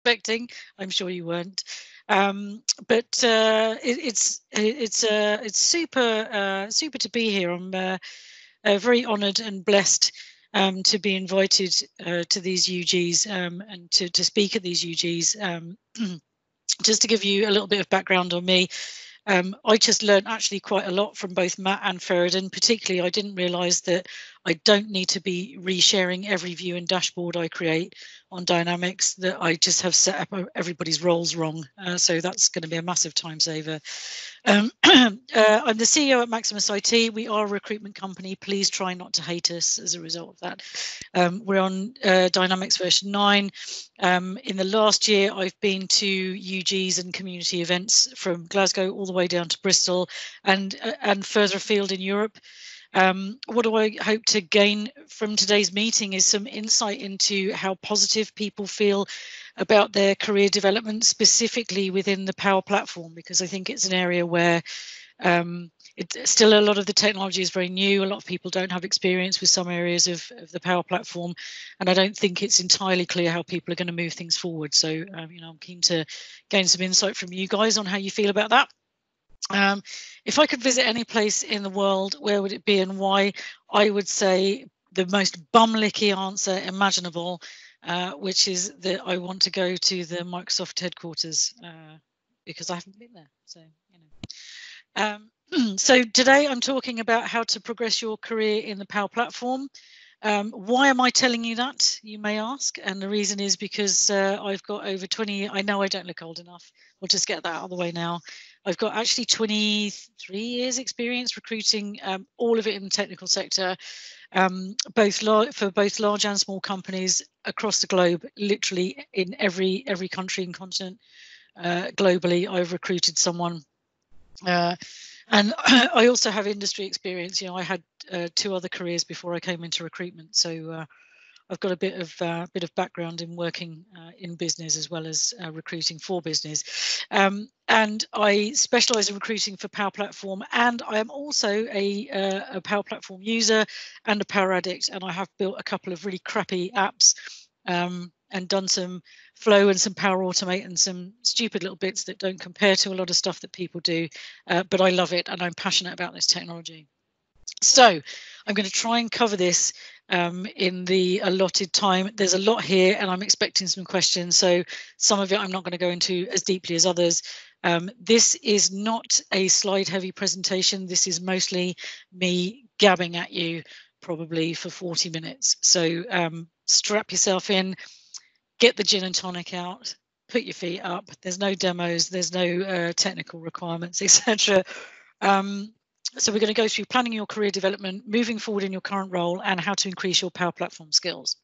expecting. I'm sure you weren't. But it's super to be here. I'm very honoured and blessed to be invited to these UGs and to speak at these UGs. Just to give you a little bit of background on me, I just learned actually quite a lot from both Matt and Ferridan. Particularly, I didn't realise that I don't need to be resharing every view and dashboard I create on Dynamics, that I just have set up everybody's roles wrong. So that's going to be a massive time saver. I'm the CEO at Maximus IT. We are a recruitment company. Please try not to hate us as a result of that. We're on Dynamics version 9. In the last year, I've been to UGs and community events from Glasgow all the way down to Bristol and further afield in Europe. What do I hope to gain from today's meeting is some insight into how positive people feel about their career development, specifically within the Power Platform, because I think it's an area where it's still a lot of the technology is very new. A lot of people don't have experience with some areas of the Power Platform, and I don't think it's entirely clear how people are going to move things forward. So, I'm keen to gain some insight from you guys on how you feel about that. If I could visit any place in the world, where would it be and why? I would say the most bumlicky answer imaginable, which is that I want to go to the Microsoft headquarters because I haven't been there. So, so today I'm talking about how to progress your career in the Power Platform. Why am I telling you that, you may ask? And the reason is because I've got over 20, I know I don't look old enough. We'll just get that out of the way now. I've got actually 23 years experience recruiting, all of it in the technical sector, for both large and small companies across the globe, literally in every country and continent globally. I've recruited someone. And I also have industry experience. I had 2 other careers before I came into recruitment, so I've got a bit of background in working in business as well as recruiting for business. And I specialise in recruiting for Power Platform, and I am also a Power Platform user and a Power addict, and I have built a couple of really crappy apps and done some Flow and some Power Automate and some stupid little bits that don't compare to a lot of stuff that people do, but I love it and I'm passionate about this technology. So I'm going to try and cover this in the allotted time. There's a lot here and I'm expecting some questions, so some of it I'm not going to go into as deeply as others. This is not a slide heavy presentation. This is mostly me gabbing at you probably for 40 minutes. So strap yourself in, get the gin and tonic out, put your feet up. There's no demos, there's no technical requirements, etc. So we're going to go through planning your career development, moving forward in your current role, and how to increase your Power Platform skills.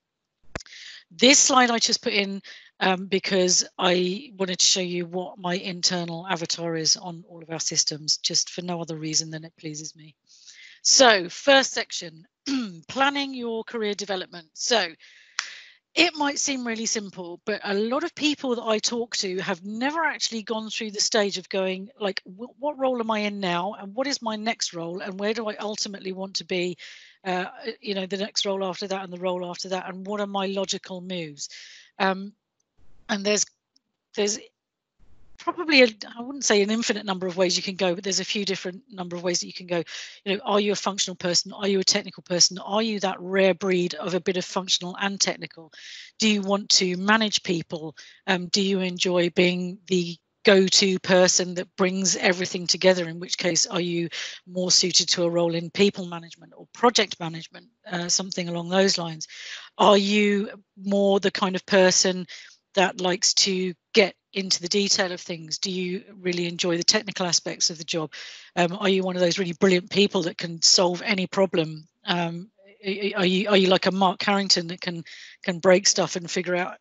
This slide I just put in because I wanted to show you what my internal avatar is on all of our systems, just for no other reason than it pleases me. So first section, planning your career development. So it might seem really simple, but a lot of people that I talk to have never actually gone through the stage of going, like, what role am I in now? And what is my next role? And where do I ultimately want to be? The next role after that and the role after that. And what are my logical moves? And there's probably I wouldn't say an infinite number of ways you can go, but there's a few different number of ways that you can go. Are you a functional person? Are you a technical person? Are you that rare breed of a bit of functional and technical? Do you want to manage people? Do you enjoy being the go-to person that brings everything together? In which case, are you more suited to a role in people management or project management, something along those lines? Are you more the kind of person that likes to get into the detail of things? Do you really enjoy the technical aspects of the job? Are you one of those really brilliant people that can solve any problem? Are you like a Mark Carrington that can break stuff and figure out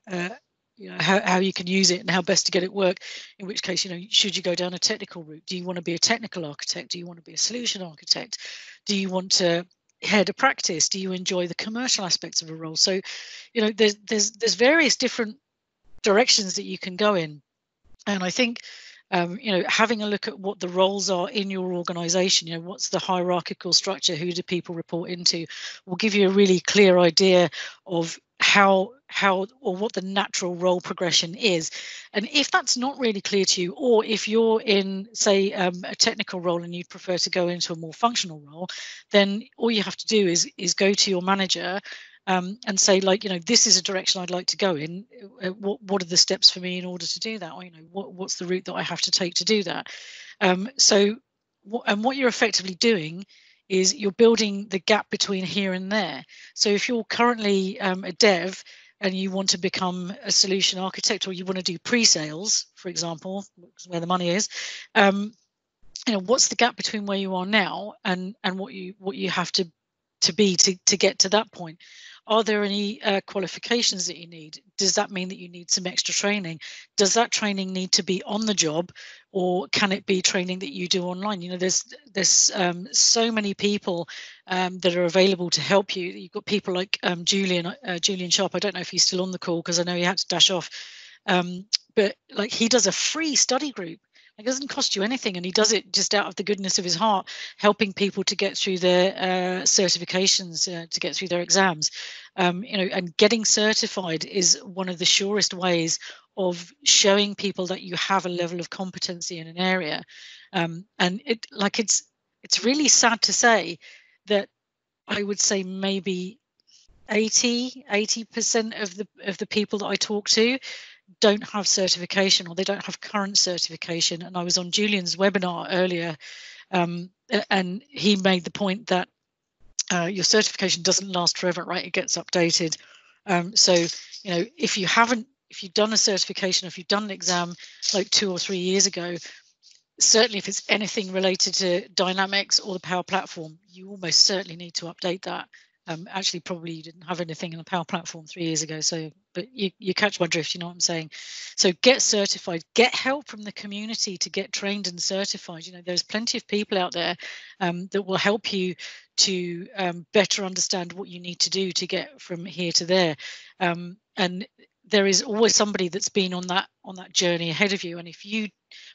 how you can use it and how best to get it work? In which case, should you go down a technical route? Do you want to be a technical architect? Do you want to be a solution architect? Do you want to head a practice? Do you enjoy the commercial aspects of a role? So, there's various different directions that you can go in, and I think having a look at what the roles are in your organization, what's the hierarchical structure, who do people report into, will give you a really clear idea of how how or what the natural role progression is. And if that's not really clear to you, or if you're in, say, a technical role and you prefer to go into a more functional role, then all you have to do is go to your manager and say, like, this is a direction I'd like to go in. What are the steps for me in order to do that? Or, what's the route that I have to take to do that? What you're effectively doing is you're building the gap between here and there. So if you're currently a dev and you want to become a solution architect, or you want to do pre-sales, for example, where the money is, what's the gap between where you are now and what you have to be to get to that point? Are there any qualifications that you need? Does that mean that you need some extra training? Does that training need to be on the job, or can it be training that you do online? There's so many people that are available to help you. You've got people like Julian Sharp. I don't know if he's still on the call because I know he had to dash off. But like, he does a free study group. It doesn't cost you anything, and he does it just out of the goodness of his heart, helping people to get through their certifications, to get through their exams. And getting certified is one of the surest ways of showing people that you have a level of competency in an area. And it's really sad to say that I would say maybe 80% of the people that I talk to don't have certification, or they don't have current certification. And I was on Julian's webinar earlier, and he made the point that your certification doesn't last forever, right? It gets updated. So if you've done a certification, if you've done an exam like 2 or 3 years ago, certainly if it's anything related to Dynamics or the Power Platform, you almost certainly need to update that. Actually, probably you didn't have anything in the Power Platform 3 years ago, but you catch my drift, you know what I'm saying? So get certified, get help from the community to get trained and certified. There's plenty of people out there that will help you to better understand what you need to do to get from here to there. And there is always somebody that's been on that journey ahead of you. And if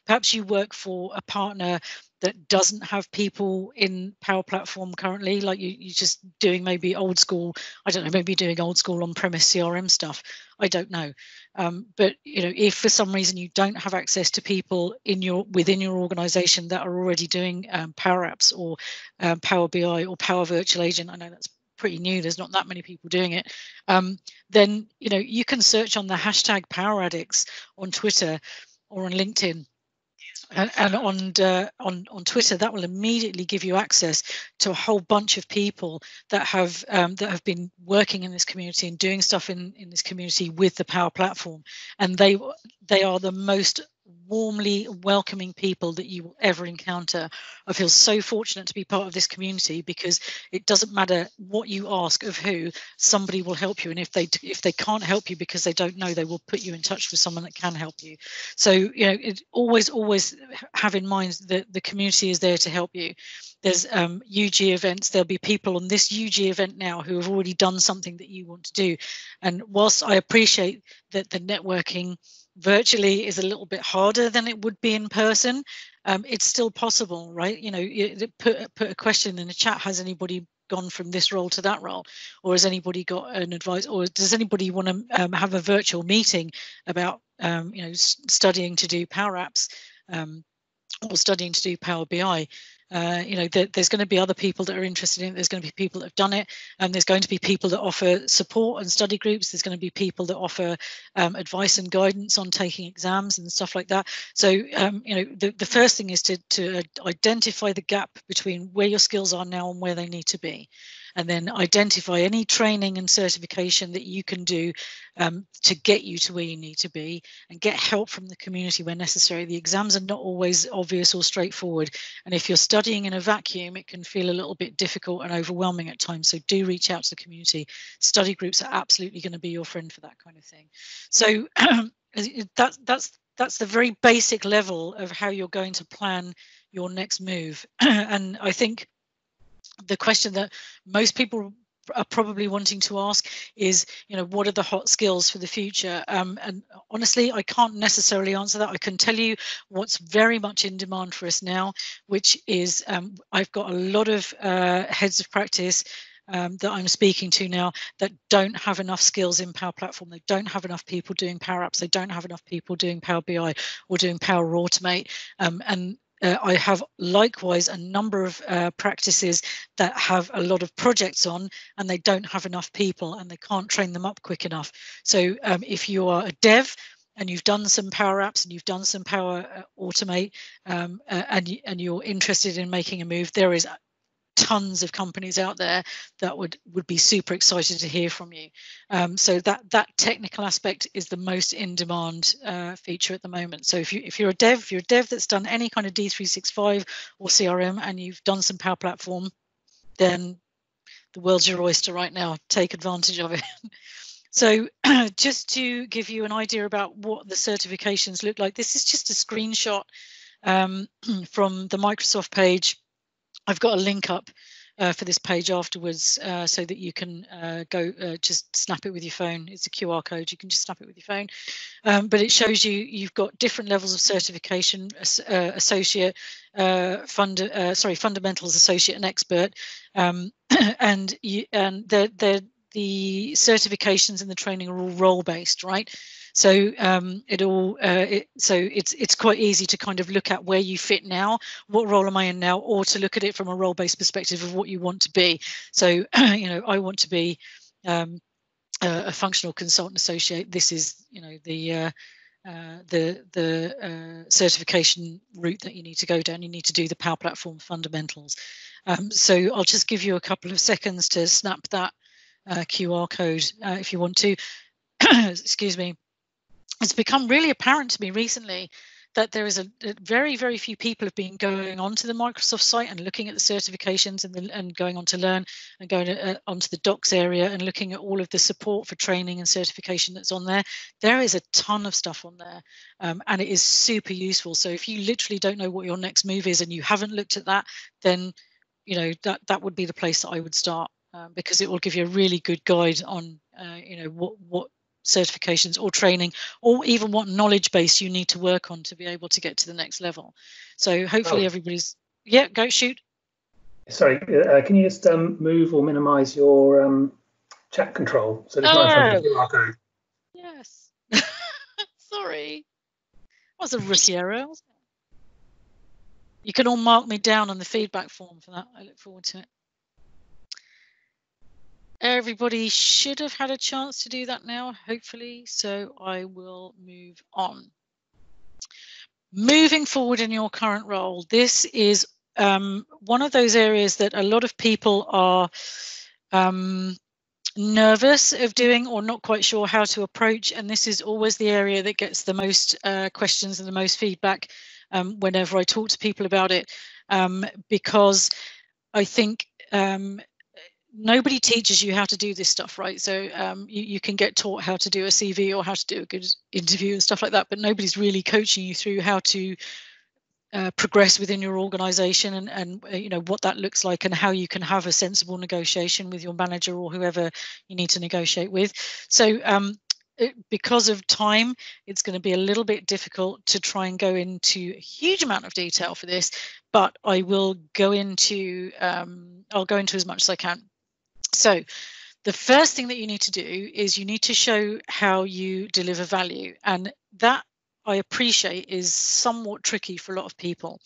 perhaps you work for a partner that doesn't have people in Power Platform currently, like you're just doing maybe old school, I don't know, maybe doing old school on-premise CRM stuff, I don't know. But if for some reason you don't have access to people within your organization that are already doing Power Apps or Power BI or Power Virtual Agent, I know that's pretty new, there's not that many people doing it, then you can search on the hashtag Power Addicts on Twitter or on LinkedIn. And on Twitter, that will immediately give you access to a whole bunch of people that have been working in this community and doing stuff in this community with the Power Platform, and they are the most warmly welcoming people that you will ever encounter. I feel so fortunate to be part of this community, because it doesn't matter what you ask of who, somebody will help you, and if they can't help you because they don't know, they will put you in touch with someone that can help you. So always have in mind that the community is there to help you. There's UG events. There'll be people on this UG event now who have already done something that you want to do. And whilst I appreciate that the networking virtually is a little bit harder than it would be in person, it's still possible, right? Put a question in the chat: has anybody gone from this role to that role, or has anybody got an advice, or does anybody want to have a virtual meeting about studying to do Power Apps, or studying to do Power BI? There's going to be other people that are interested in it. There's going to be people that have done it, and there's going to be people that offer support and study groups. There's going to be people that offer advice and guidance on taking exams and stuff like that. So the first thing is to identify the gap between where your skills are now and where they need to be, and then identify any training and certification that you can do to get you to where you need to be, and get help from the community where necessary. The exams are not always obvious or straightforward, and if you're studying in a vacuum, it can feel a little bit difficult and overwhelming at times. So do reach out to the community. Study groups are absolutely going to be your friend for that kind of thing. So that's the very basic level of how you're going to plan your next move. And I think the question that most people are probably wanting to ask is, what are the hot skills for the future? And honestly, I can't necessarily answer that. I can tell you what's very much in demand for us now, which is I've got a lot of heads of practice that I'm speaking to now that don't have enough skills in Power Platform. They don't have enough people doing Power Apps. They don't have enough people doing Power BI or doing Power Automate. I have likewise a number of practices that have a lot of projects on, and they don't have enough people and they can't train them up quick enough. So if you are a dev and you've done some Power Apps and you've done some Power Automate, and you're interested in making a move, there is tons of companies out there that would be super excited to hear from you. So that technical aspect is the most in demand feature at the moment. So if you're a dev that's done any kind of D365 or CRM and you've done some Power Platform, then the world's your oyster right now. Take advantage of it. So just to give you an idea about what the certifications look like, this is just a screenshot from the Microsoft page. I've got a link up for this page afterwards so that you can go just snap it with your phone. It's a QR code. You can just snap it with your phone. But it shows you've got different levels of certification: associate, fundamentals, associate, and expert. And the certifications and the training are all role based, right? So it's quite easy to kind of look at where you fit now, what role am I in now, or to look at it from a role-based perspective of what you want to be. So I want to be a functional consultant associate. This is the certification route that you need to go down. You need to do the Power Platform fundamentals. So I'll just give you a couple of seconds to snap that QR code if you want to. Excuse me. It's become really apparent to me recently that there is a very, very few people have been going onto the Microsoft site and looking at the certifications and going on to learn and going onto the docs area and looking at all of the support for training and certification that's on there. There is a ton of stuff on there, and it is super useful. So if you literally don't know what your next move is and you haven't looked at that, then that would be the place that I would start, because it will give you a really good guide on what certifications or training or even what knowledge base you need to work on to be able to get to the next level. So hopefully everybody's go shoot. Sorry, can you just move or minimize your chat control so there's not a QR code? Yes. Sorry, that was a rookie error. You can all mark me down on the feedback form for that. I look forward to it. Everybody should have had a chance to do that now, hopefully, so I will move on. Moving forward in your current role, this is one of those areas that a lot of people are nervous of doing or not quite sure how to approach, and this is always the area that gets the most questions and the most feedback whenever I talk to people about it, because I think nobody teaches you how to do this stuff, right? So you can get taught how to do a CV or how to do a good interview and stuff like that, but nobody's really coaching you through how to progress within your organization and what that looks like and how you can have a sensible negotiation with your manager or whoever you need to negotiate with. So because of time, it's going to be a little bit difficult to try and go into a huge amount of detail for this, but I will go into I'll go into as much as I can. So the first thing that you need to do is you need to show how you deliver value, and that I appreciate is somewhat tricky for a lot of people.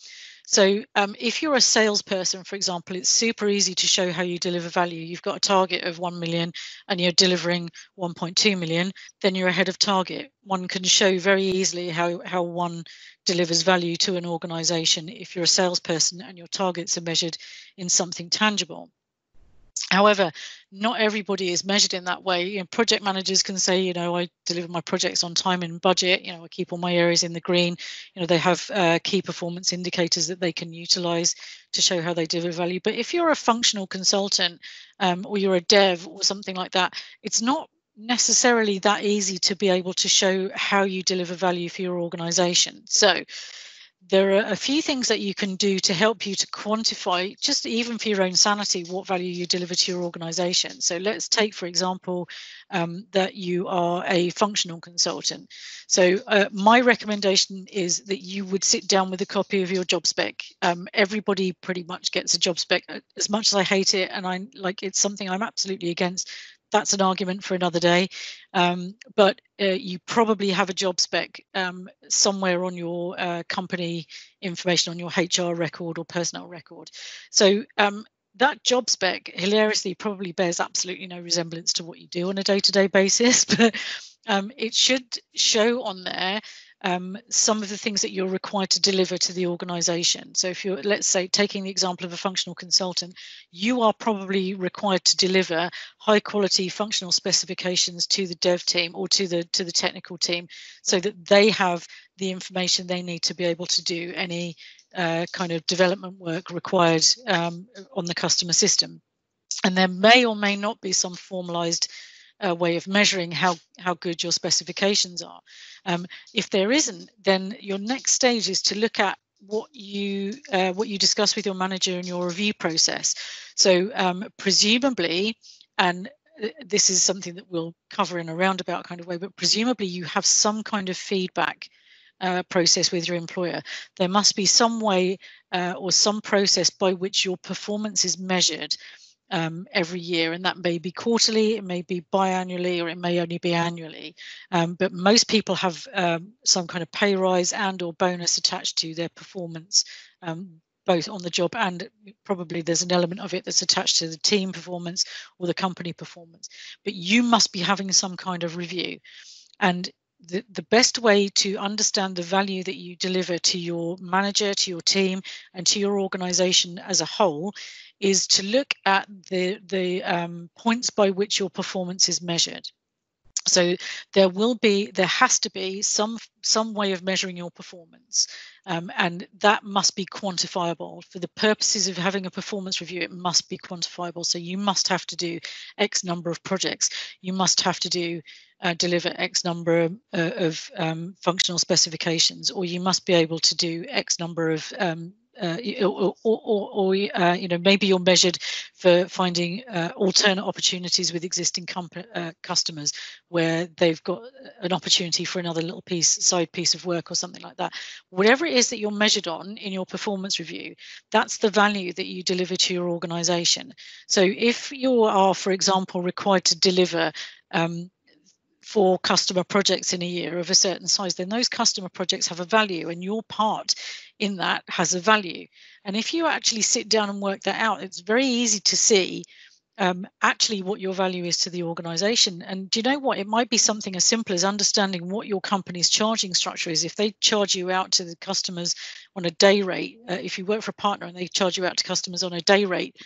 So if you're a salesperson, for example, it's super easy to show how you deliver value. You've got a target of 1 million and you're delivering 1.2 million, then you're ahead of target. One can show very easily how one delivers value to an organization if you're a salesperson and your targets are measured in something tangible. However, not everybody is measured in that way. Project managers can say, I deliver my projects on time and budget. I keep all my areas in the green. They have key performance indicators that they can utilize to show how they deliver value. But if you're a functional consultant or you're a dev or something like that, it's not necessarily that easy to be able to show how you deliver value for your organization. So there are a few things that you can do to help you to quantify, just even for your own sanity, what value you deliver to your organization. So let's take, for example, that you are a functional consultant. So my recommendation is that you would sit down with a copy of your job spec. Everybody pretty much gets a job spec. As much as I hate it, and it's something I'm absolutely against, that's an argument for another day. But you probably have a job spec somewhere on your company information, on your HR record or personnel record. So that job spec, hilariously, probably bears absolutely no resemblance to what you do on a day-to-day basis, but it should show on there some of the things that you're required to deliver to the organization. So if you're, let's say, taking the example of a functional consultant, you are probably required to deliver high quality functional specifications to the dev team or to the technical team, so that they have the information they need to be able to do any kind of development work required on the customer system. And there may or may not be some formalized way of measuring how good your specifications are. If there isn't, then your next stage is to look at what you discuss with your manager in your review process. So presumably, and this is something that we'll cover in a roundabout kind of way, but presumably you have some kind of feedback process with your employer. There must be some way or some process by which your performance is measured every year, and that may be quarterly, it may be biannually, or it may only be annually. But most people have some kind of pay rise and or bonus attached to their performance, both on the job, and probably there's an element of it that's attached to the team performance or the company performance. But you must be having some kind of review. And the best way to understand the value that you deliver to your manager, to your team, and to your organization as a whole is to look at the points by which your performance is measured. So there has to be some way of measuring your performance, and that must be quantifiable. For the purposes of having a performance review, it must be quantifiable. So you must have to do X number of projects. You must have to deliver X number of functional specifications, or you must be able to do X number of maybe you're measured for finding alternate opportunities with existing customers where they've got an opportunity for another little side piece of work or something like that. Whatever it is that you're measured on in your performance review, that's the value that you deliver to your organization. So if you are, for example, required to deliver 4 customer projects in a year of a certain size, then those customer projects have a value, and your part in that has a value. And if you actually sit down and work that out, it's very easy to see actually what your value is to the organization. And do you know what? It might be something as simple as understanding what your company's charging structure is. If they charge you out to the customers on a day rate, if you work for a partner and they charge you out to customers on a day rate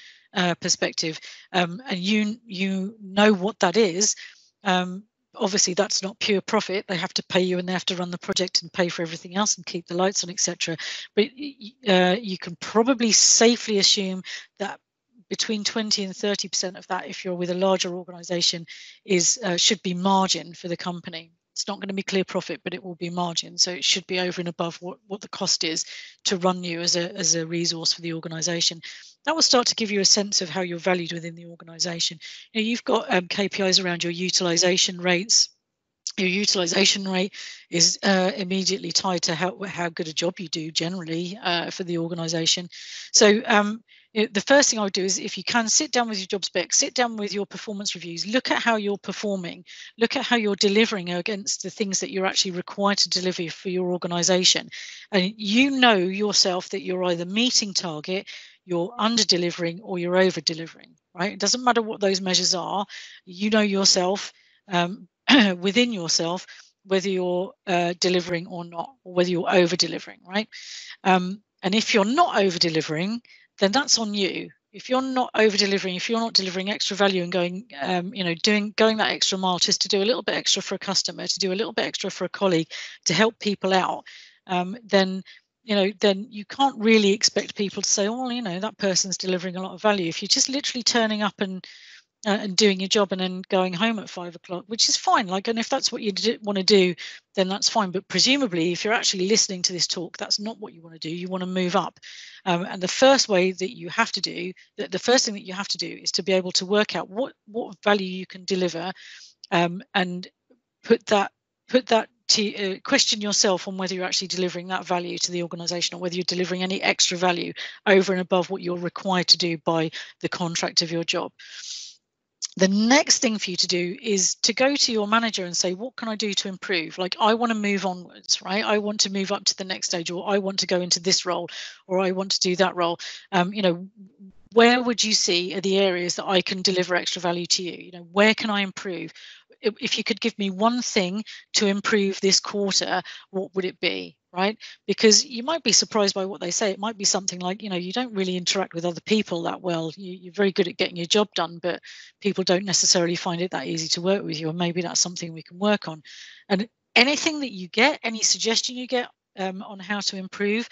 perspective, and you know what that is, obviously that's not pure profit. They have to pay you and they have to run the project and pay for everything else and keep the lights on, etc. But you can probably safely assume that between 20 and 30% of that, if you're with a larger organization, should be margin for the company. It's not going to be clear profit, but it will be margin. So it should be over and above what the cost is to run you as a resource for the organization. That will start to give you a sense of how you're valued within the organization. You've got KPIs around your utilization rates. Your utilization rate is immediately tied to how good a job you do generally for the organization. So the first thing I would do is, if you can, sit down with your job spec, sit down with your performance reviews, look at how you're performing, look at how you're delivering against the things that you're actually required to deliver for your organization. And you know yourself that you're either meeting target, you're under delivering, or you're over delivering, right? It doesn't matter what those measures are. You know yourself within yourself whether you're delivering or not, or whether you're over delivering, right? And if you're not over delivering, then that's on you. If you're not over delivering, if you're not delivering extra value and going that extra mile just to do a little bit extra for a customer, to do a little bit extra for a colleague, to help people out, then you can't really expect people to say, oh, that person's delivering a lot of value. If you're just literally turning up and and doing your job and then going home at 5 o'clock, which is fine. Like, and if that's what you want to do, then that's fine. But presumably, if you're actually listening to this talk, that's not what you want to do. You want to move up. And the first way that you have to do, the first thing that you have to do is to be able to work out what value you can deliver, and put that to question yourself on whether you're actually delivering that value to the organization, or whether you're delivering any extra value over and above what you're required to do by the contract of your job. The next thing for you to do is to go to your manager and say, what can I do to improve? Like, I want to move onwards, right? I want to move up to the next stage, or I want to go into this role, or I want to do that role. Where would you see are the areas that I can deliver extra value to you? Where can I improve? If you could give me one thing to improve this quarter, what would it be, right? Because you might be surprised by what they say. It might be something like, you don't really interact with other people that well. You're very good at getting your job done, but people don't necessarily find it that easy to work with you, and maybe that's something we can work on. And anything that you get, any suggestion you get on how to improve,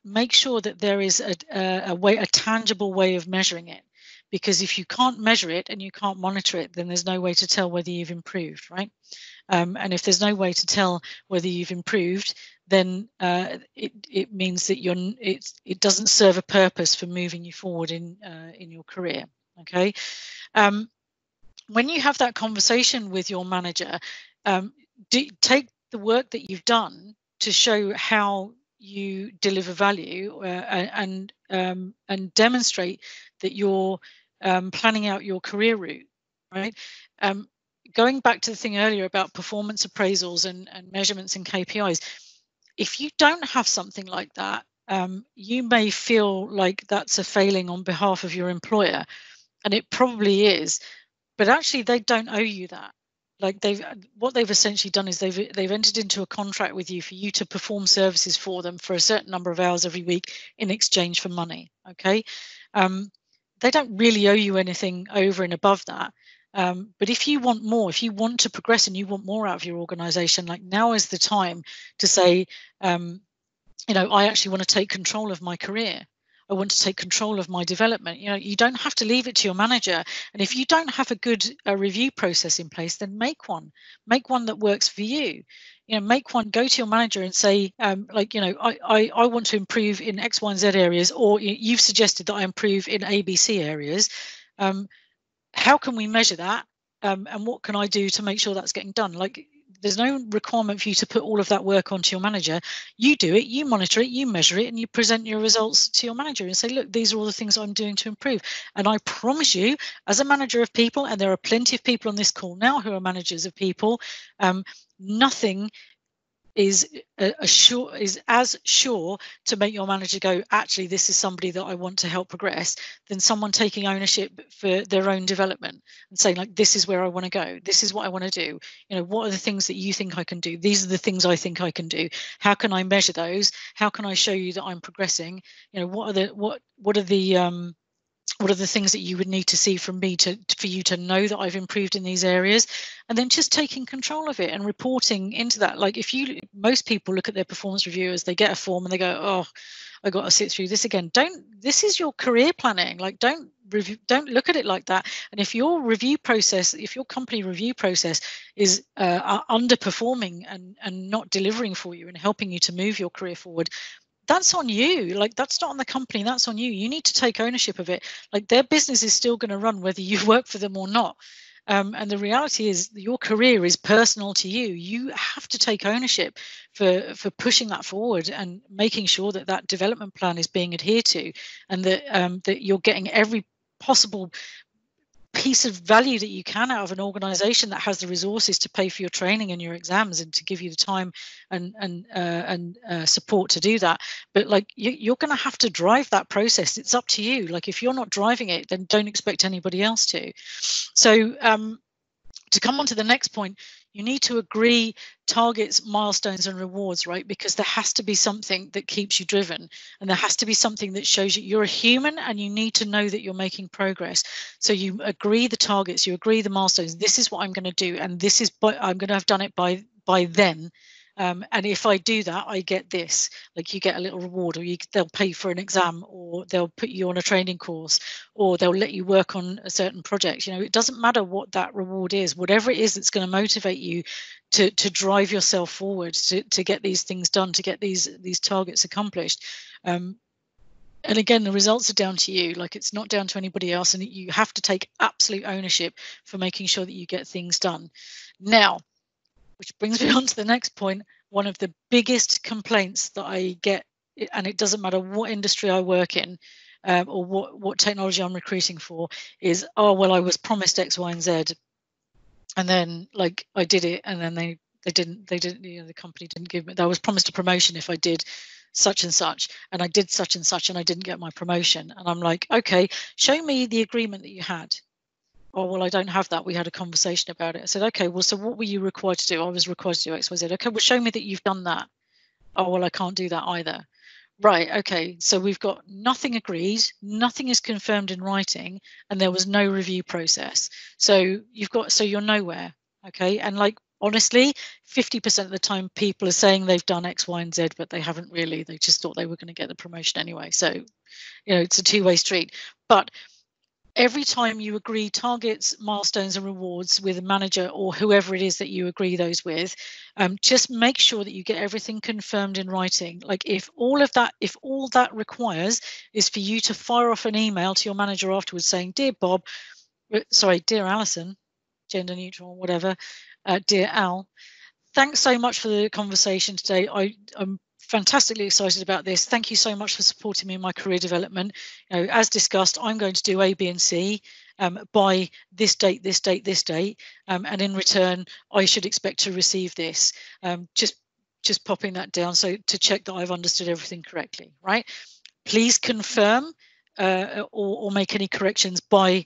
make sure that there is a tangible way of measuring it. Because if you can't measure it and you can't monitor it, then there's no way to tell whether you've improved, right? And if there's no way to tell whether you've improved, then it means that it doesn't serve a purpose for moving you forward in your career. Okay. When you have that conversation with your manager, take the work that you've done to show how you deliver value, and demonstrate that you're planning out your career route, right? Going back to the thing earlier about performance appraisals and measurements and KPIs, if you don't have something like that, you may feel like that's a failing on behalf of your employer, and it probably is, but actually they don't owe you that. Like, what they've essentially done is they've entered into a contract with you for you to perform services for them for a certain number of hours every week in exchange for money. Okay, they don't really owe you anything over and above that. But if you want more, if you want to progress and you want more out of your organization, like, now is the time to say, I actually want to take control of my career. I want to take control of my development. You don't have to leave it to your manager. And if you don't have a good review process in place, then make one that works for you. Make one, go to your manager and say, I want to improve in X, Y, and Z areas, or you've suggested that I improve in ABC areas. How can we measure that? And what can I do to make sure that's getting done? Like, there's no requirement for you to put all of that work onto your manager. You do it, you monitor it, you measure it, and you present your results to your manager and say, look, these are all the things I'm doing to improve. And I promise you, as a manager of people, and there are plenty of people on this call now who are managers of people, nothing is as sure to make your manager go, actually, this is somebody that I want to help progress, than someone taking ownership for their own development and saying, like, this is where I want to go, this is what I want to do, what are the things that you think I can do, these are the things I think I can do, how can I measure those, how can I show you that I'm progressing, what are the things that you would need to see from me for you to know that I've improved in these areas, and then just taking control of it and reporting into that. Like, most people look at their performance review as they get a form and they go, oh, I got to sit through this again. This is your career planning. Like, don't look at it like that. And if your company review process is underperforming and not delivering for you and helping you to move your career forward, that's on you. Like, that's not on the company, that's on you. You need to take ownership of it. Like, their business is still going to run whether you work for them or not. And the reality is your career is personal to you. You have to take ownership for pushing that forward and making sure that development plan is being adhered to, and that you're getting every possible piece of value that you can out of an organization that has the resources to pay for your training and your exams and to give you the time and support to do that. But like, you're going to have to drive that process. It's up to you. Like, if you're not driving it, then don't expect anybody else to. So to come on to the next point, you need to agree targets, milestones, and rewards, right? Because there has to be something that keeps you driven, and there has to be something that shows you you're a human, and you need to know that you're making progress. So you agree the targets, you agree the milestones. This is what I'm going to do, and this is I'm going to have done it by then. and if I do that, I get this. Like you get a little reward, or they'll pay for an exam, or they'll put you on a training course, or they'll let you work on a certain project. It doesn't matter what that reward is. Whatever it is that's going to motivate you to drive yourself forward, to get these things done, to get these targets accomplished. And again, the results are down to you. Like, it's not down to anybody else, and you have to take absolute ownership for making sure that you get things done. Now, which brings me on to the next point. One of the biggest complaints that I get, and it doesn't matter what industry I work in, or what technology I'm recruiting for, is, oh, well, I was promised X, Y, and Z, and then like I did it, and then they didn't, the company didn't give me. I was promised a promotion if I did such and such, and I did such and such, and I didn't get my promotion. And I'm like, okay, show me the agreement that you had. Oh, well, I don't have that. We had a conversation about it. I said, okay, well, so what were you required to do? I was required to do X, Y, Z. Okay, well, show me that you've done that. Oh, well, I can't do that either. Right, okay, so we've got nothing agreed, nothing is confirmed in writing, and there was no review process. So you're nowhere, okay? And like, honestly, 50% of the time people are saying they've done X, Y, and Z, but they haven't really. They just thought they were going to get the promotion anyway. So, it's a two-way street. But every time you agree targets, milestones, and rewards with a manager or whoever it is that you agree those with, just make sure that you get everything confirmed in writing. Like, if all that requires is for you to fire off an email to your manager afterwards saying, dear Alison, gender neutral, whatever, dear Al, thanks so much for the conversation today. I'm fantastically excited about this. Thank you so much for supporting me in my career development. As discussed, I'm going to do A, B, and C by this date, this date, this date, and in return, I should expect to receive this. Just popping that down so to check that I've understood everything correctly. Right? Please confirm or make any corrections by,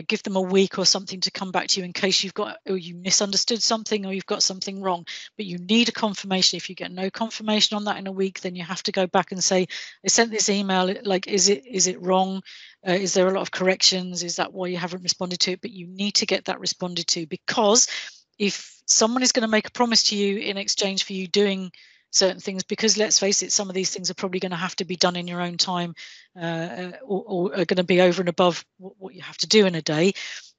give them a week or something to come back to you in case you misunderstood something or you've got something wrong. But you need a confirmation. If you get no confirmation on that in a week, then you have to go back and say, I sent this email, like, is it wrong? Is there a lot of corrections? Is that why you haven't responded to it? But you need to get that responded to, because if someone is going to make a promise to you in exchange for you doing certain things, because let's face it, some of these things are probably going to have to be done in your own time, or are going to be over and above what you have to do in a day,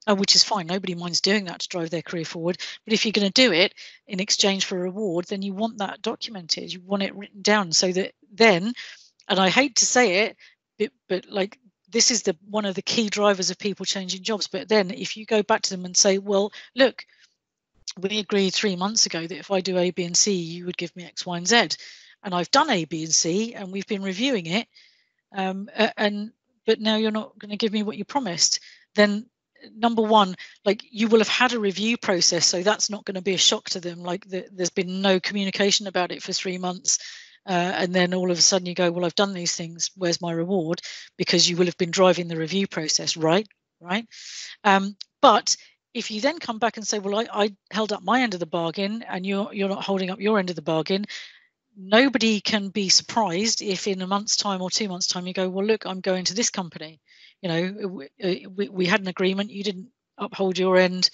which is fine. Nobody minds doing that to drive their career forward. But if you're going to do it in exchange for a reward, then you want that documented. You want it written down so that then, and I hate to say it, but like, this is one of the key drivers of people changing jobs. But then if you go back to them and say, well, look, we agreed 3 months ago that if I do A, B, and C, you would give me X, Y, and Z. And I've done A, B, and C, and we've been reviewing it. But now you're not going to give me what you promised. Then, number one, like, you will have had a review process, so that's not going to be a shock to them. Like, there's been no communication about it for 3 months. And then all of a sudden you go, well, I've done these things. Where's my reward? Because you will have been driving the review process, right? But if you then come back and say, well, I held up my end of the bargain and you're not holding up your end of the bargain, nobody can be surprised if in a month's time or 2 months' time you go, well, look, I'm going to this company. We had an agreement, you didn't uphold your end,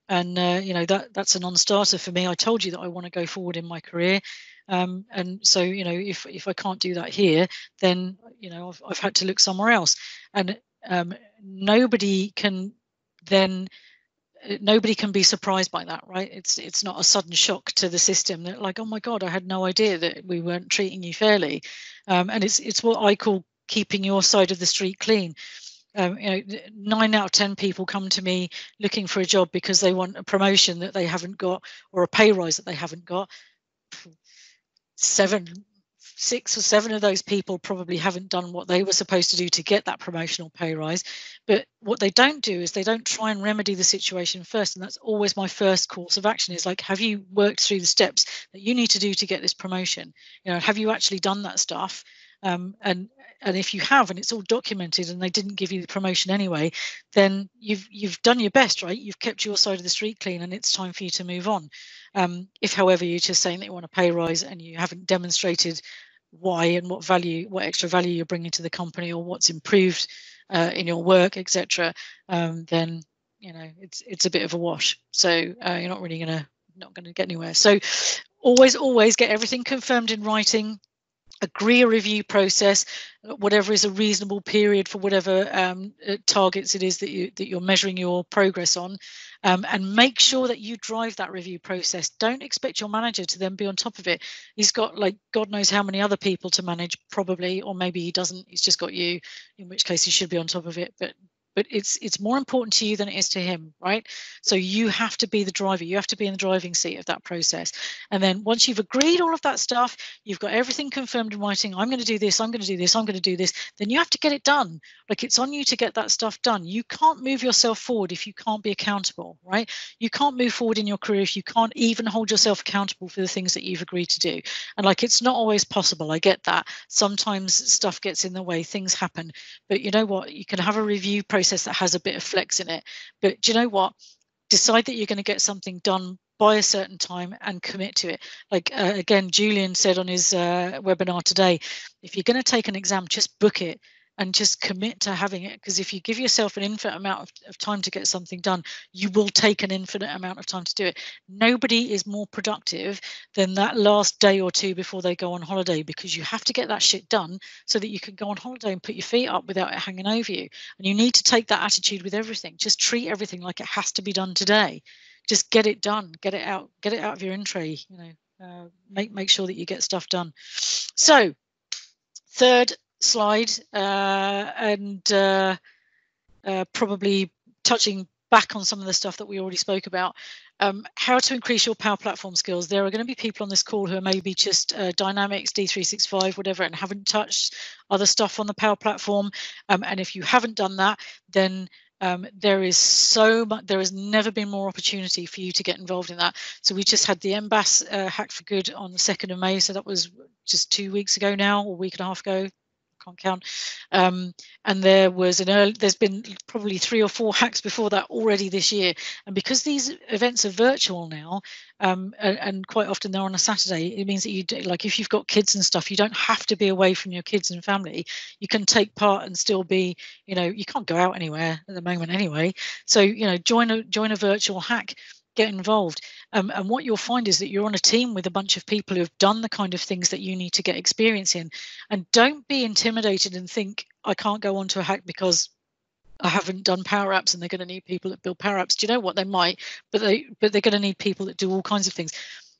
and that's a non-starter for me. I told you that I want to go forward in my career, and so if I can't do that here, then I've had to look somewhere else. And nobody can be surprised by that, right? It's not a sudden shock to the system that, like, oh my God, I had no idea that we weren't treating you fairly. And it's what I call keeping your side of the street clean. 9 out of 10 people come to me looking for a job because they want a promotion that they haven't got, or a pay rise that they haven't got. 6 or 7 of those people probably haven't done what they were supposed to do to get that promotional pay rise. But what they don't do is they don't try and remedy the situation first. And that's always my first course of action, is like, have you worked through the steps that you need to do to get this promotion? Have you actually done that stuff? And if you have, and it's all documented, and they didn't give you the promotion anyway, then you've done your best, right? You've kept your side of the street clean, and it's time for you to move on. If, however, you're just saying that you want a pay rise and you haven't demonstrated why and what extra value you're bringing to the company, or what's improved in your work, etc., then it's a bit of a wash. So you're not going to get anywhere. So always get everything confirmed in writing. Agree a review process, whatever is a reasonable period for whatever targets it is that you're measuring your progress on, and make sure that you drive that review process. Don't expect your manager to then be on top of it. He's got like God knows how many other people to manage, probably, or maybe he doesn't. He's just got you, in which case he should be on top of it. But it's more important to you than it is to him, right? So you have to be the driver. You have to be in the driving seat of that process. And then once you've agreed all of that stuff, you've got everything confirmed in writing. I'm going to do this. I'm going to do this. I'm going to do this. Then you have to get it done. Like, it's on you to get that stuff done. You can't move yourself forward if you can't be accountable, right? You can't move forward in your career if you can't even hold yourself accountable for the things that you've agreed to do. And like, it's not always possible. I get that. Sometimes stuff gets in the way, things happen. But you know what? You can have a review process that has a bit of flex in it. But do you know what? Decide that you're going to get something done by a certain time and commit to it. Like, again, Julian said on his webinar today, if you're going to take an exam, just book it and just commit to having it. Because if you give yourself an infinite amount of time to get something done, you will take an infinite amount of time to do it. Nobody is more productive than that last day or two before they go on holiday, because you have to get that shit done so that you can go on holiday and put your feet up without it hanging over you. And you need to take that attitude with everything. Just treat everything like it has to be done today. Just get it done, get it out of your in tray, make sure that you get stuff done. So, third slide, and probably touching back on some of the stuff that we already spoke about, how to increase your Power Platform skills. There are going to be people on this call who are maybe just Dynamics, D365, whatever, and haven't touched other stuff on the Power Platform. And if you haven't done that, then there is so much. There has never been more opportunity for you to get involved in that. So we just had the MBAS Hack for Good on the 2nd of May. So that was just 2 weeks ago now, or a week and a half ago. Can't count. And there's been probably 3 or 4 hacks before that already this year. And because these events are virtual now, and quite often they're on a Saturday, it means that you do, like, if you've got kids and stuff, you don't have to be away from your kids and family. You can take part and still be, you can't go out anywhere at the moment anyway. So, join a virtual hack. Get involved, and what you'll find is that you're on a team with a bunch of people who have done the kind of things that you need to get experience in. And don't be intimidated and think, I can't go on to a hack because I haven't done Power Apps and they're going to need people that build Power Apps. Do you know what? They might, but they're going to need people that do all kinds of things.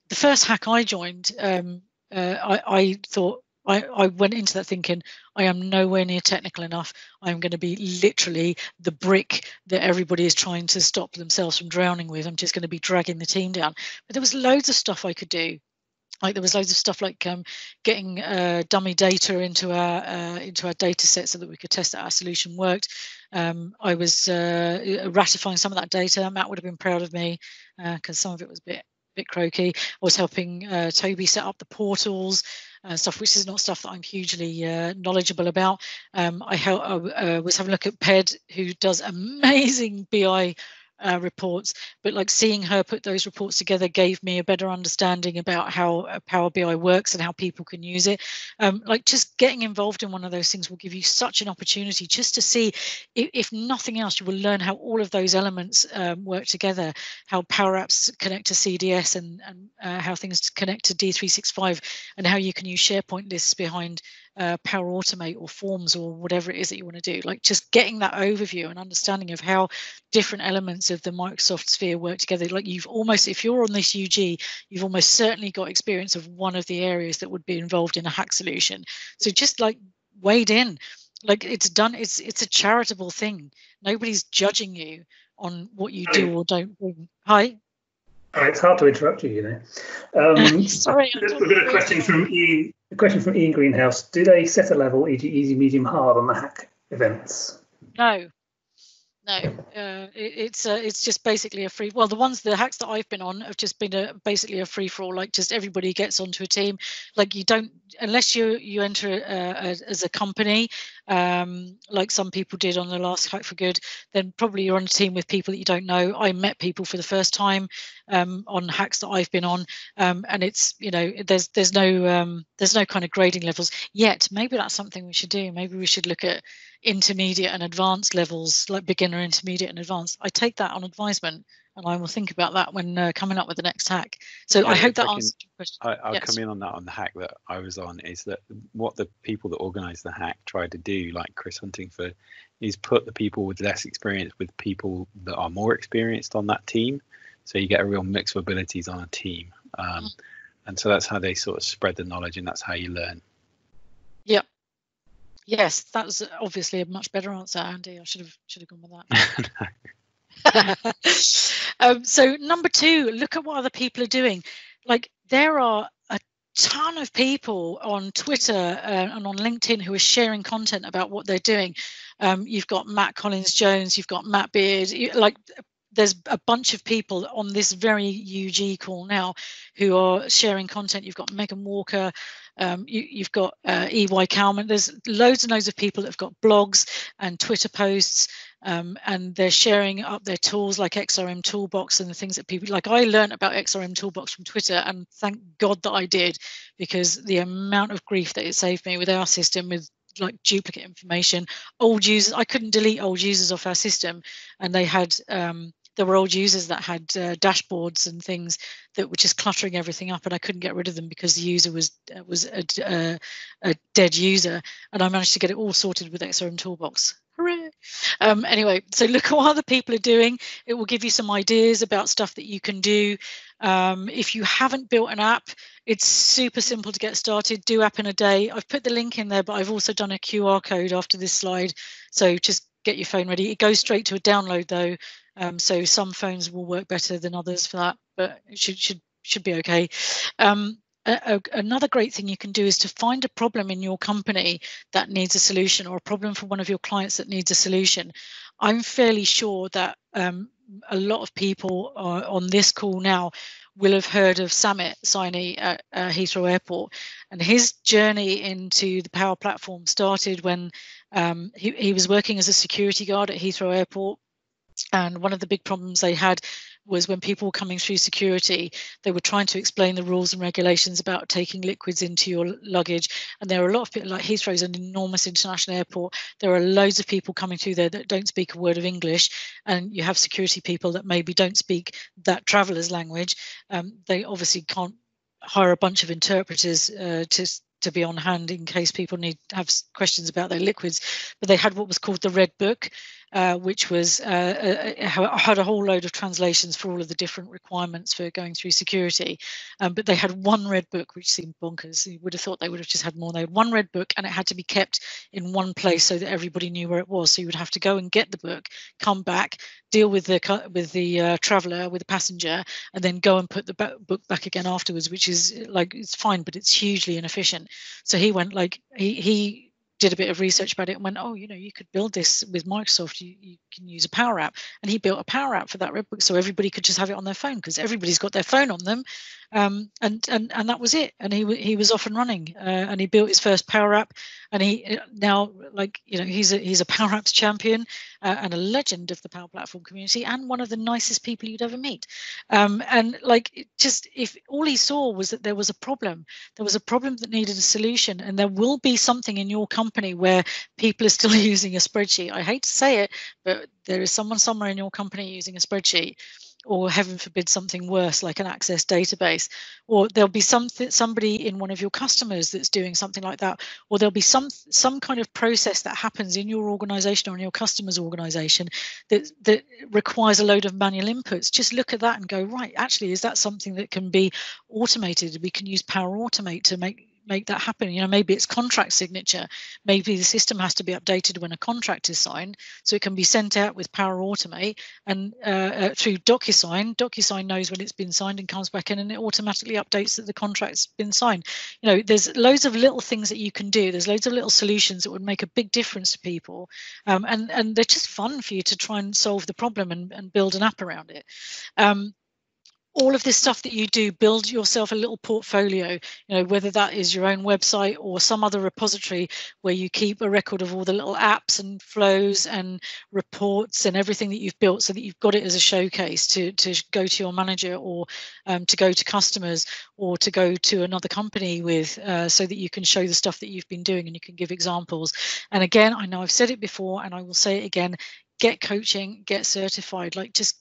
The first hack I joined, I thought, I went into that thinking, I am nowhere near technical enough. I'm going to be literally the brick that everybody is trying to stop themselves from drowning with. I'm just going to be dragging the team down. But there was loads of stuff I could do. Like, there was loads of stuff like getting dummy data into our data set so that we could test that our solution worked. I was ratifying some of that data. Matt would have been proud of me because some of it was a bit croaky. I was helping Toby set up the portals, stuff which is not stuff that I'm hugely knowledgeable about. I was having a look at Ped, who does amazing BI reports, but like, seeing her put those reports together gave me a better understanding about how Power BI works and how people can use it. Like, just getting involved in one of those things will give you such an opportunity just to see, if nothing else, you will learn how all of those elements work together, how Power Apps connect to CDS, and how things connect to D365, and how you can use SharePoint lists behind Power Automate or Forms or whatever it is that you want to do. Like, just getting that overview and understanding of how different elements of the Microsoft sphere work together. Like, you've almost, if you're on this UG, you've almost certainly got experience of one of the areas that would be involved in a hack solution. So just like wade in, like, it's done. It's a charitable thing. Nobody's judging you on what you do or don't do. Hi. It's hard to interrupt you, Sorry. We've got a question from Ian. A question from Ian Greenhouse. Do they set a level, e.g. easy, medium, hard, on the hack events? No. It's just basically a free. Well, the hacks that I've been on have just been basically a free for all. Like, just everybody gets onto a team. Like, you don't, unless you enter as a company, like some people did on the last Hack for Good, then probably you're on a team with people that you don't know. I met people for the first time on hacks that I've been on, and it's, there's no kind of grading levels yet. Maybe that's something we should do. Maybe we should look at intermediate and advanced levels, like beginner, intermediate and advanced. I take that on advisement. and I will think about that when coming up with the next hack. So I hope that answers your question. I'll come in on that. On the hack that I was on, is that what the people that organised the hack tried to do, like Chris Huntingford, is put the people with less experience with people that are more experienced on that team. So you get a real mix of abilities on a team. And so that's how they sort of spread the knowledge, and that's how you learn. Yep. Yes, that was obviously a much better answer, Andy. I should have gone with that. So number 2, look at what other people are doing. Like, there are a ton of people on Twitter and on LinkedIn who are sharing content about what they're doing. You've got Matt Collins-Jones, you've got Matt Beard, there's a bunch of people on this very UG call now who are sharing content. You've got Megan Walker, you've got EY Cowman. There's loads and loads of people that have got blogs and Twitter posts, and they're sharing up their tools like XRM Toolbox and the things that people like. I learned about XRM Toolbox from Twitter, and thank God that I did, because the amount of grief that it saved me with our system, with like duplicate information, old users. I couldn't delete old users off our system, and they had there were old users that had dashboards and things that were just cluttering everything up, and I couldn't get rid of them because the user was a dead user, and I managed to get it all sorted with XRM Toolbox. Hooray! Anyway, so look at what other people are doing. It will give you some ideas about stuff that you can do. If you haven't built an app, it's super simple to get started. Do app in a day. I've put the link in there, but I've also done a QR code after this slide. So just get your phone ready. It goes straight to a download though. So some phones will work better than others for that, but it should be okay. Another great thing you can do is to find a problem in your company that needs a solution, or a problem for one of your clients that needs a solution. I'm fairly sure that a lot of people on this call now will have heard of Samit Saini at Heathrow Airport, and his journey into the Power Platform started when he was working as a security guard at Heathrow Airport. And one of the big problems they had was when people were coming through security, they were trying to explain the rules and regulations about taking liquids into your luggage. And there are a lot of people, like Heathrow is an enormous international airport. There are loads of people coming through there that don't speak a word of English. And you have security people that maybe don't speak that traveler's language. They obviously can't hire a bunch of interpreters to be on hand in case people have questions about their liquids. But they had what was called the Red Book, which was had a whole load of translations for all of the different requirements for going through security. But they had one Red Book, which seemed bonkers. You would have thought they would have just had more. They had one Red Book, and it had to be kept in one place so that everybody knew where it was. So you would have to go and get the book, come back, deal with the traveller, with the passenger, and then go and put the book back again afterwards, which is like, it's fine, but it's hugely inefficient. So he went like, he did a bit of research about it and went, oh, you could build this with Microsoft. You can use a Power App, and he built a Power App for that Red Book, so everybody could just have it on their phone, because everybody's got their phone on them, and that was it. And he was off and running, and he built his first Power App, and he now, like, he's a Power Apps champion and a legend of the Power Platform community, and one of the nicest people you'd ever meet. And like, just, if all he saw was that there was a problem that needed a solution, and there will be something in your company where people are still using a spreadsheet. I hate to say it, but there is someone somewhere in your company using a spreadsheet, or heaven forbid something worse like an Access database, or there'll be somebody in one of your customers that's doing something like that, or there'll be some kind of process that happens in your organization or in your customer's organization that requires a load of manual inputs. Just look at that and go, right, actually, is that something that can be automated? We can use Power Automate to make that happen. Maybe it's contract signature. Maybe the system has to be updated when a contract is signed, so it can be sent out with Power Automate and through DocuSign. DocuSign knows when it's been signed and comes back in, and it automatically updates that the contract's been signed. There's loads of little things that you can do. There's loads of little solutions that would make a big difference to people, and they're just fun for you to try and solve the problem and build an app around it. All of this stuff that you do, build yourself a little portfolio, whether that is your own website or some other repository where you keep a record of all the little apps and flows and reports and everything that you've built, so that you've got it as a showcase to go to your manager, or to go to customers, or to go to another company with, so that you can show the stuff that you've been doing and you can give examples. And again, I know I've said it before and I will say it again, get coaching, get certified. Like just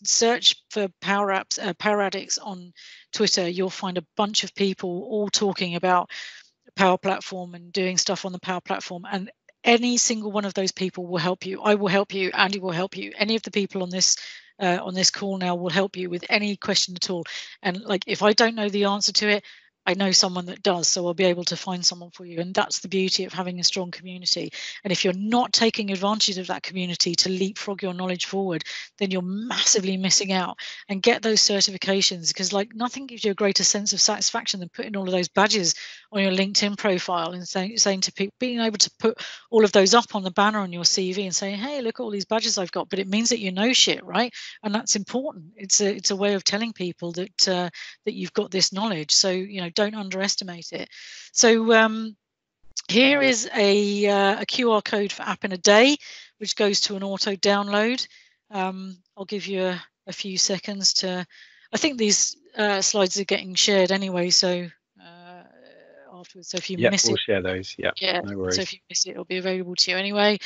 search for Power Addicts on Twitter. You'll find a bunch of people all talking about Power Platform and doing stuff on the Power Platform, and any single one of those people will help you. I will help you. Andy will help you. Any of the people on this call now will help you with any question at all. And like, if I don't know the answer to it, I know someone that does, so I'll be able to find someone for you. And that's the beauty of having a strong community. And if you're not taking advantage of that community to leapfrog your knowledge forward, then you're massively missing out. And get those certifications, because like nothing gives you a greater sense of satisfaction than putting all of those badges on your LinkedIn profile and saying to people, being able to put all of those up on the banner on your CV and saying, hey, look at all these badges I've got. But it means that you know shit, right? And that's important. It's a way of telling people that that you've got this knowledge. So, you know, don't underestimate it. So here is a QR code for App in a Day, which goes to an auto download. I'll give you a few seconds to, I think these slides are getting shared anyway, so afterwards, so if you miss we'll it, share those. Yeah, no worries. So if you miss it, it'll be available to you anyway.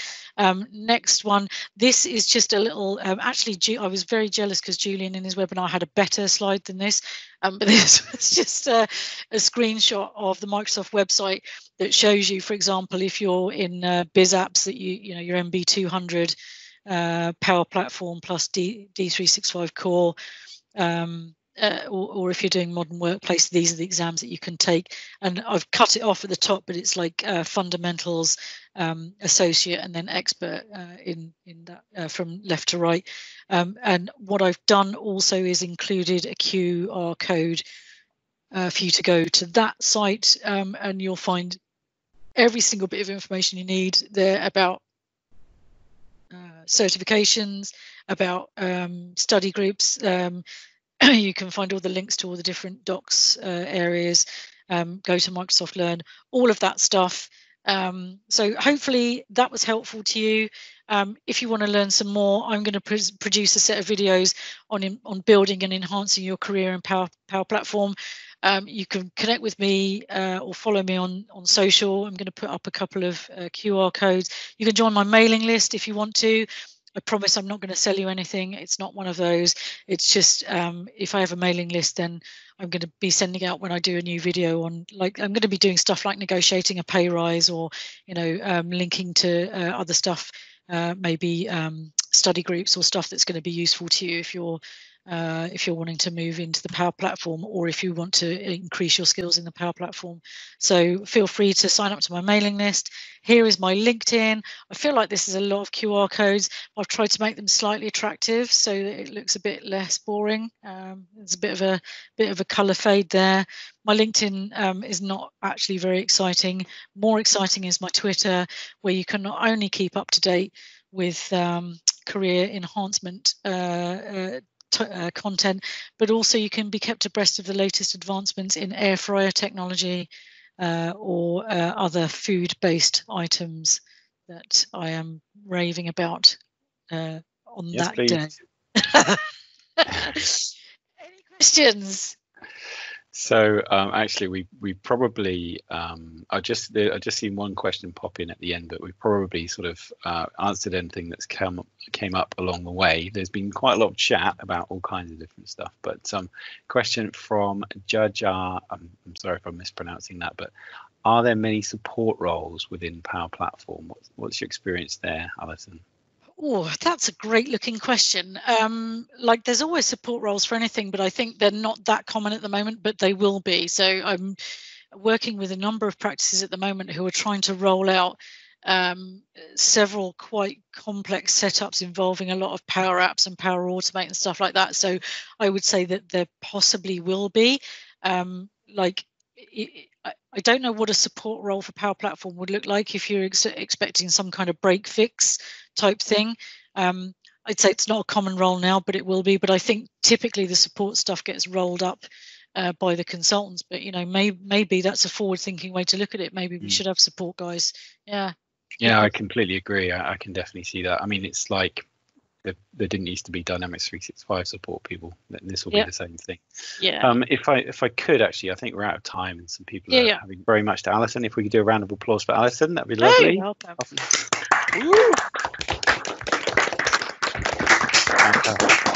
Next one, this is just a little, actually I was very jealous because Julian in his webinar had a better slide than this, but this was just a screenshot of the Microsoft website that shows you, for example, if you're in Biz Apps, that you know your MB200 Power Platform plus D365 Core, or if you're doing Modern Workplace, these are the exams that you can take. And I've cut it off at the top, but it's like fundamentals, associate, and then expert in that from left to right. And what I've done also is included a QR code for you to go to that site, and you'll find every single bit of information you need there about certifications, about study groups. You can find all the links to all the different docs areas, go to Microsoft Learn, all of that stuff. So hopefully that was helpful to you. If you want to learn some more, I'm going to produce a set of videos on building and enhancing your career in Power Platform. You can connect with me or follow me on social. I'm going to put up a couple of QR codes. You can join my mailing list if you want to. I promise I'm not going to sell you anything. It's not one of those. It's just if I have a mailing list, then I'm going to be sending out when I do a new video on, like, I'm going to be doing stuff like negotiating a pay rise, or, you know, linking to other stuff, maybe study groups or stuff that's going to be useful to you if you're wanting to move into the Power Platform, or if you want to increase your skills in the Power Platform. So feel free to sign up to my mailing list. Here is my LinkedIn. I feel like this is a lot of QR codes. I've tried to make them slightly attractive so that it looks a bit less boring. There's a bit of a color fade there. My LinkedIn is not actually very exciting. More exciting is my Twitter, where you can not only keep up to date with career enhancement content, but also you can be kept abreast of the latest advancements in air fryer technology or other food-based items that I am raving about on that day. Any questions? So actually, we probably I just seen one question pop in at the end, but we probably sort of answered anything that's came up along the way. There's been quite a lot of chat about all kinds of different stuff, but some question from Judge R. I'm sorry if I'm mispronouncing that, but are there many support roles within Power Platform? What's your experience there, Alison? Oh, that's a great looking question. Like, there's always support roles for anything, but I think they're not that common at the moment, but they will be. So I'm working with a number of practices at the moment who are trying to roll out several quite complex setups involving a lot of Power Apps and Power Automate and stuff like that. So I would say that there possibly will be. I don't know what a support role for Power Platform would look like if you're expecting some kind of break fix type thing. I'd say it's not a common role now, but it will be. But I think typically the support stuff gets rolled up by the consultants. But, you know, maybe that's a forward-thinking way to look at it. Maybe we should have support guys. Yeah. Yeah, I completely agree. I can definitely see that. I mean, it's like there didn't used to be Dynamics 365 support people. This will be the same thing. Yeah. If I could, actually, I think we're out of time, and some people are having very much to Alison. If we could do a round of applause for Alison, that'd be lovely. Hey, welcome. Woo! Fantastic.